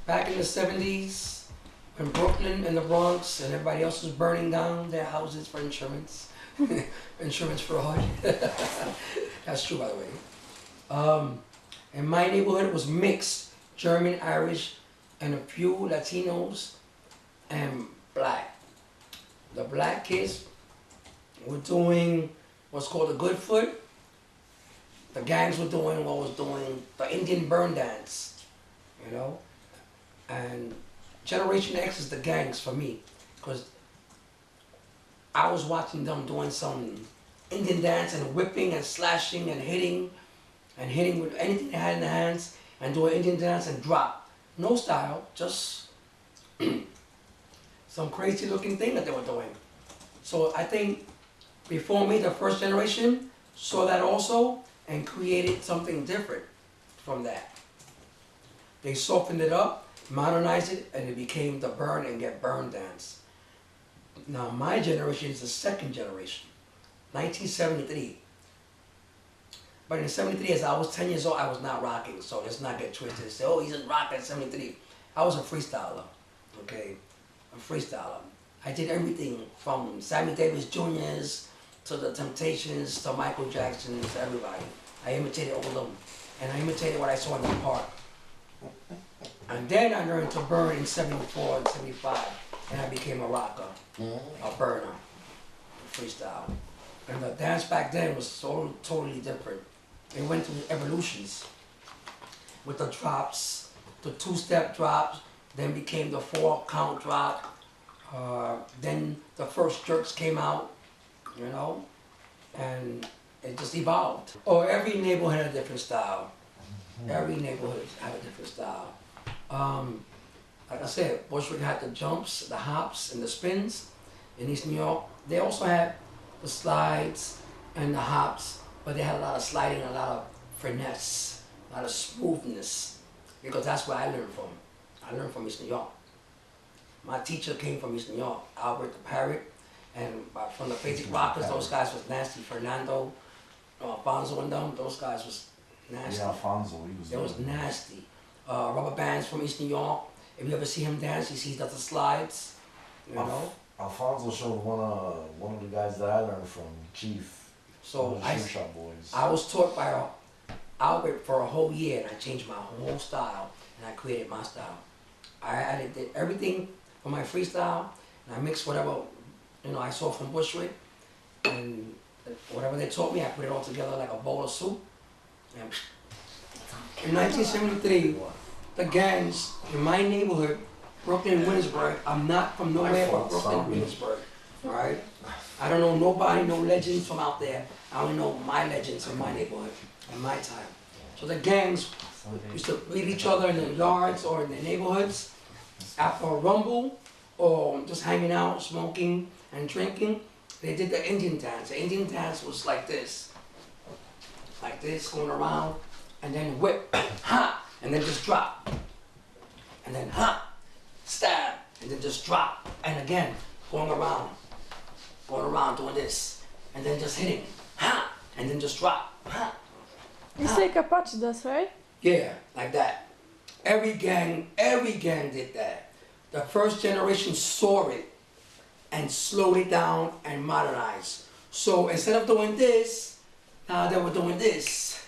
Back in the 70s, when Brooklyn and the Bronx and everybody else was burning down their houses for insurance, insurance fraud. That's true, by the way. And my neighborhood was mixed, German, Irish, and a few Latinos and black. The black kids were doing what's called the good foot. The gangs were doing what was doing the Indian burn dance, you know? And Generation X is the gangs for me, because I was watching them doing some Indian dance and whipping and slashing and hitting with anything they had in their hands and doing Indian dance and drop. No style, just some crazy looking thing that they were doing. So I think before me, the first generation saw that also and created something different from that. They softened it up, modernized it, and it became the burn and get burned dance. Now my generation is the second generation, 1973. But in 73, as I was 10 years old, I was not rocking, so let's not get twisted. Say, oh, he's a rocker in 73. I was a freestyler, okay? A freestyler. I did everything from Sammy Davis Jr.'s to the Temptations to Michael Jackson to everybody. I imitated all of them. And I imitated what I saw in the park. And then I learned to burn in 74 and 75. And I became a rocker, a burner, a freestyle. And the dance back then was so totally different. It went through evolutions with the drops, the two-step drops, then became the 4-count drop. Then the first jerks came out, you know, and it just evolved. Oh, every neighborhood had a different style. Every neighborhood had a different style. Like I said, Bushwick had the jumps, the hops, and the spins. In East New York, they also had the slides and the hops, but they had a lot of sliding, a lot of finesse, a lot of smoothness, because that's where I learned from. I learned from East New York. My teacher came from East New York, Albert the Parrot, and from the Basic Rockers, those guys was nasty. Fernando, Alfonso and them, those guys was nasty. Yeah, Alfonso, he was nasty. Rubber Bands from East New York. If you ever see him dance, you see he does the slides, you know. Alfonso showed one of the guys that I learned from, Chief. So Shop Boys. I was taught by Albert for a whole year, and I changed my whole style, and I created my style. I did everything for my freestyle, and I mixed whatever, you know, I saw from Bushwick, and whatever they taught me, I put it all together like a bowl of soup. And in 1973, the gangs in my neighborhood, Brooklyn, Williamsburg, I'm not from nowhere but Brooklyn, Williamsburg, all right? I don't know nobody, no legends from out there. I only know my legends in my neighborhood, in my time. So the gangs used to meet each other in the yards or in the neighborhoods after a rumble or just hanging out, smoking and drinking. They did the Indian dance. The Indian dance was like this, going around, and then whip, ha, and then just drop, and then ha, stab, and then just drop, and again, going around doing this, and then just hitting, ha, and then just drop, ha. It's like Apache does, right? Yeah, like that. Every gang did that. The first generation saw it and slowed it down and modernized. So instead of doing this, now they were doing this.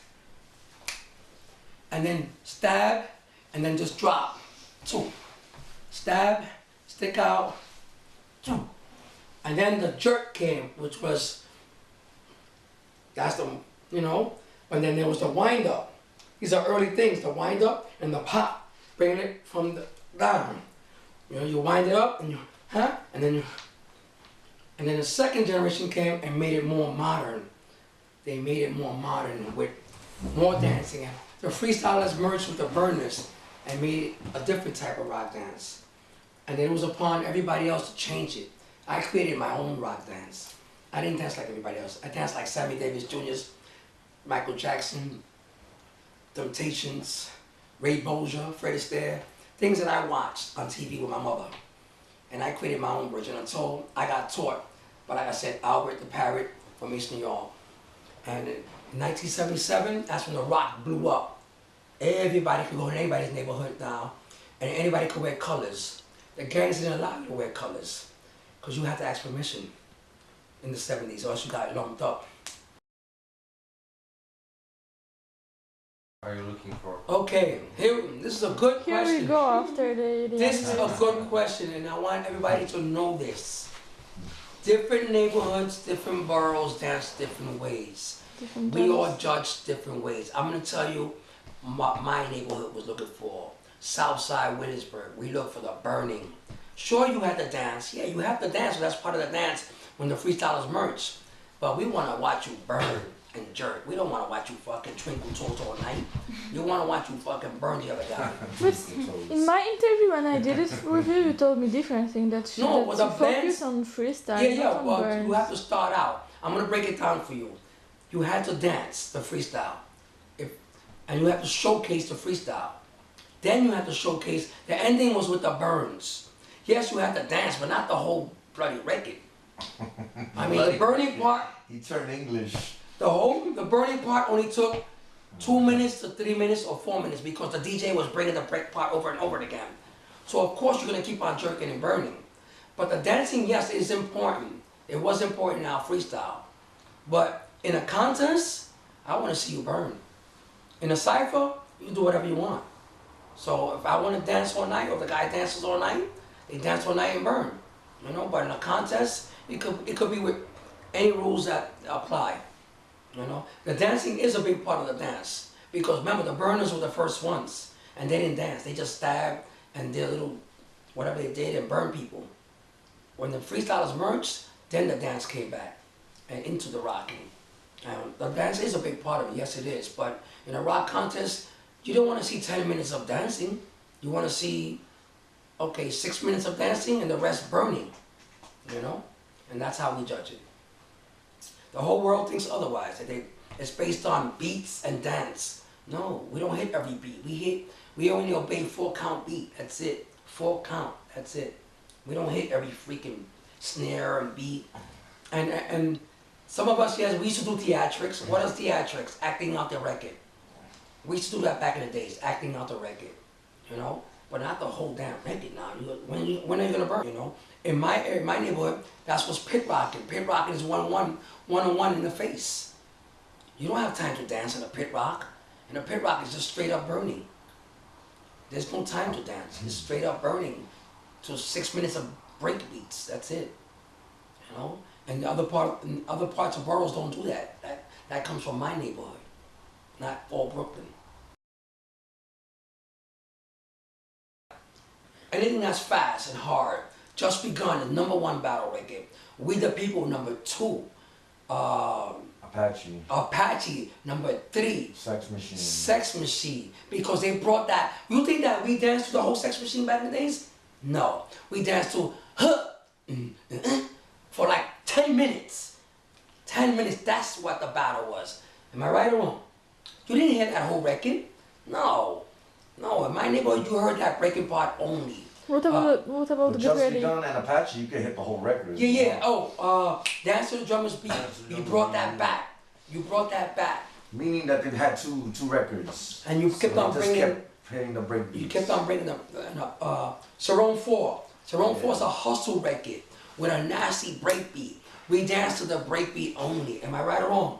And then stab, and then just drop, two. Stab, stick out, two. And then the jerk came, which was, that's the, you know, and then there was the wind up. These are early things, the wind up and the pop, bringing it from the down. You know, you wind it up and you, huh? And then the second generation came and made it more modern. They made it more modern with more dancing. The freestylers merged with the burners and made it a different type of rock dance. And it was upon everybody else to change it. I created my own rock dance. I didn't dance like everybody else. I danced like Sammy Davis Jr.'s, Michael Jackson, Temptations, Ray Bolger, Fred Astaire, things that I watched on TV with my mother. And I created my own version until I got taught by, like I said, Albert the Parrot from East New York. And in 1977, that's when the rock blew up. Everybody could go in anybody's neighborhood now and anybody could wear colors. The gangs didn't allow you to wear colors because you had to ask permission in the 70s or else you got lumped up. Are you looking for? Okay, this is a good Here question. we go after the This is a answers. good question, and I want everybody to know this. Different neighborhoods, different boroughs dance different ways. Different We all times. judge different ways. I'm gonna tell you what my neighborhood was looking for. Southside Williamsburg, we look for the burning. Sure, you had to dance. Yeah, you have to dance, so that's part of the dance when the freestylers merge. But we wanna watch you burn and jerk. We don't wanna watch you fucking twinkle toes all night. You wanna watch you fucking burn the other guy. But in my interview when I did it with you, you told me different thing that No, that with you the focus bands- on freestyle, Yeah, not on well, burns. you have to start out. I'm gonna break it down for you. You had to dance the freestyle, and you have to showcase the freestyle. Then you have to showcase. The ending was with the burns. Yes, you had to dance, but not the whole bloody record. I mean, the burning part. He turned English. The burning part only took 2 minutes to 3 minutes or 4 minutes because the DJ was bringing the break part over and over again. So of course you're gonna keep on jerking and burning. But the dancing, yes, is important. It was important in our freestyle. But in a contest, I wanna see you burn. In a cypher, you can do whatever you want. So if I wanna dance all night, or the guy dances all night, they dance all night and burn. You know, but in a contest, it could be with any rules that apply. You know, the dancing is a big part of the dance because remember the burners were the first ones and they didn't dance. They just stabbed and did a little whatever they did and burned people. When the freestylers merged, then the dance came back and into the rocking. The dance is a big part of it, yes it is. But in a rock contest, you don't want to see 10 minutes of dancing. You want to see, okay, 6 minutes of dancing and the rest burning. You know, and that's how we judge it. The whole world thinks otherwise, that it's based on beats and dance. No, we don't hit every beat. We only obey 4 count beat, that's it. 4 count, that's it. We don't hit every freaking snare and beat. And some of us, yes, we used to do theatrics. What is theatrics? Acting out the record. We used to do that back in the days, acting out the record, you know? But not the whole damn record now. When are you gonna burn, you know? In my neighborhood, that's what's pit rocking. Pit rocking is one-on-one in the face. You don't have time to dance in a pit rock. And a pit rock is just straight up burning. There's no time to dance. It's straight up burning to 6 minutes of break beats. That's it. You know? And other parts of boroughs don't do that. That comes from my neighborhood, not all Brooklyn. Anything that's fast and hard. Just Begun, the #1 battle record. We the People, #2. Apache. Apache, #3. Sex Machine. Sex Machine. Because they brought that. You think that we danced to the whole Sex Machine back in the days? No. We danced to for like 10 minutes. 10 minutes, that's what the battle was. Am I right or wrong? You didn't hear that whole record? No. No, in my neighborhood you heard that breaking part only. What about With Get Just Ready? Begun and Apache, you could hit the whole record. as Yeah, well. yeah. Oh, Dance to the Drummer's Beat. You brought that back. You brought that back. Meaning that they've had two records. And you kept So on they just bringing. kept hitting the break beats. You kept on bringing them. Sarone 4. Sarone 4 is a hustle record with a nasty break beat. We dance to the break beat only. Am I right or wrong?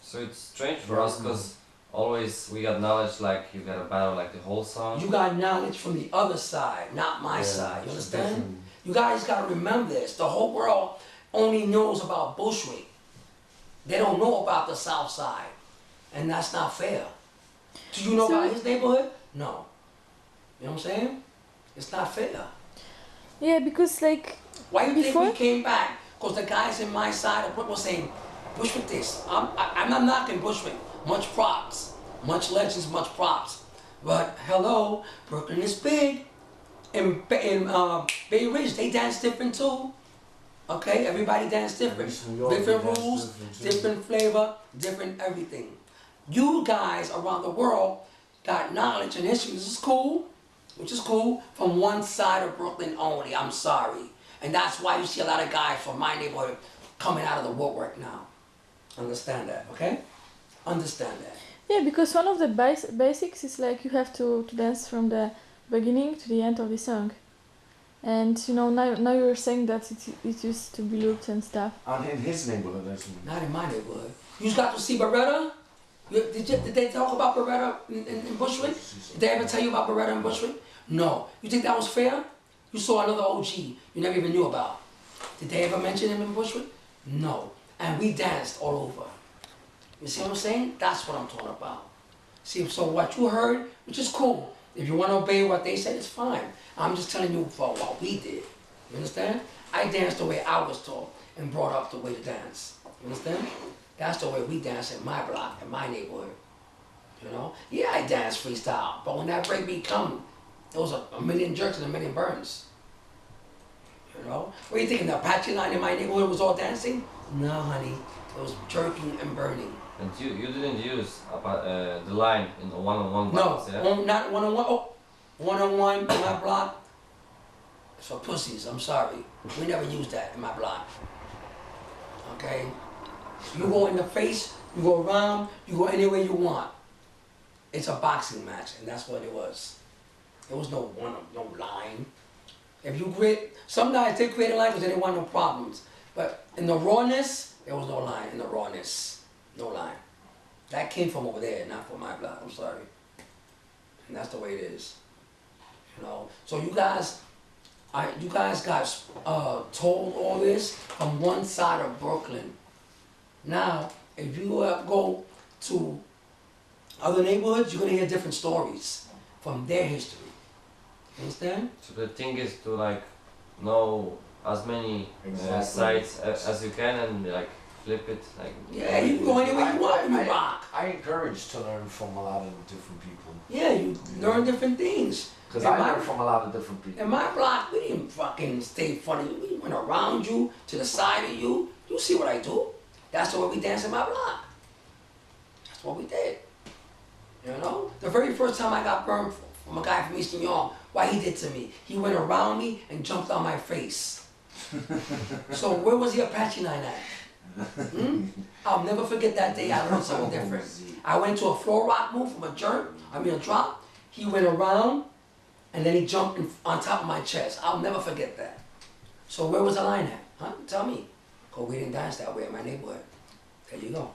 So it's strange for us because always we got knowledge like you got a battle like the whole song. You got knowledge from the other side, not my side. You it's understand? different. You guys got to remember this. The whole world only knows about Bushwick. They don't know about the South Side. And that's not fair. Do you know So- about his neighborhood? No. You know what I'm saying? It's not fair. Yeah, because like Why you Before- think we came back? Because the guys in my side of Brooklyn were saying, Bushwick this. I'm not knocking Bushwick. Much props. Much legends, much props. But hello, Brooklyn is big. In Bay Ridge, they dance different too. Okay, everybody dance different. East New York, Different they dance rules, different too. different flavor, different everything. You guys around the world got knowledge and history, which is cool, from one side of Brooklyn only, I'm sorry. And that's why you see a lot of guys from my neighborhood coming out of the woodwork now. Understand that, okay? Understand that. yeah, because one of the basics is like you have to dance from the beginning to the end of the song. And you know, now you're saying that it used to be looped and stuff. And in his neighborhood, there's Not in my neighborhood. You got to see Beretta? Did they talk about Beretta in Bushwick? Did they ever tell you about Beretta in Bushwick? No. You think that was fair? You saw another OG you never even knew about. Did they ever mention him in Bushwick? No. And we danced all over. You see what I'm saying? That's what I'm talking about. See, so what you heard, which is cool. If you want to obey what they said, it's fine. I'm just telling you for what we did. You understand? I danced the way I was taught and brought up the way to dance. You understand? That's the way we dance in my block, in my neighborhood. You know? Yeah, I dance freestyle, but when that breakbeat come, it was a million jerks and a million burns. You know? What are you thinking, the Apache line in my neighborhood was all dancing? No, honey. It was jerking and burning. And you didn't use the line in the one-on-one No, battles, yeah? not one-on-one. Oh, one-on-one in my block. It's for pussies, I'm sorry. We never used that in my block. Okay? You go in the face, you go around, you go anywhere you want. It's a boxing match, and that's what it was. There was no line. If you some guys they create a line because they didn't want no problems. But in the rawness, there was no line. In the rawness, no line. That came from over there, not from my block. I'm sorry. And that's the way it is. You know. So you guys got told all this from one side of Brooklyn. Now, if you go to other neighborhoods, you're gonna hear different stories from their history. You understand? So the thing is to like know as many Exactly. sides as you can and like flip it like. Yeah, you can go anywhere you want when you rock. I encourage to learn from a lot of different people. Yeah, you learn different things. Because In I my- learn from a lot of different people. In my block, we didn't fucking stay funny. We went around you, to the side of you. You see what I do? That's the way we dance in my block. That's what we did. You know? The very first time I got burned from a guy from Eastern York, what he did to me, he went around me and jumped on my face. So where was the Apache line at? Hmm? I'll never forget that day I learned something different. I went to a floor rock move from a drop. He went around and then he jumped on top of my chest. I'll never forget that. So where was the line at? Huh? Tell me. Because we didn't dance that way in my neighborhood. There you go.